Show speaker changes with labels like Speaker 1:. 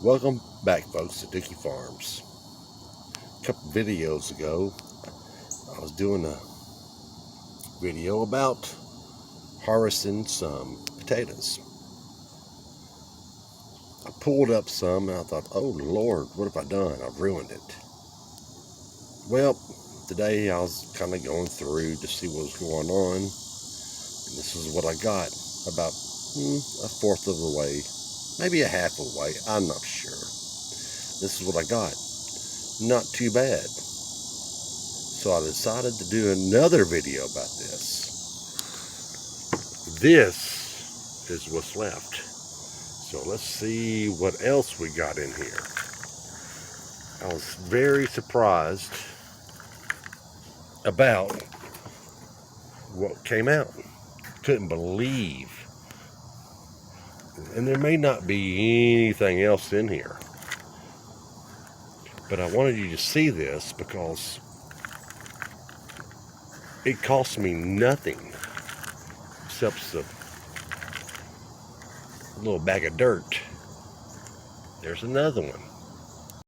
Speaker 1: Welcome back, folks, to Dookies Farms. A couple videos ago, I was doing a video about harvesting some potatoes. I pulled up some and I thought, oh Lord, what have I done? I've ruined it. Well, today I was kind of going through to see what was going on, and this is what I got. About a fourth of the way, maybe a half of the way, I'm not sure. This is what I got. Not too bad. So I decided to do another video about this. This is what's left. So let's see what else we got in here. I was very surprised about what came out. Couldn't believe. And there may not be anything else in here, but I wanted you to see this because it cost me nothing except a little bag of dirt. There's another one.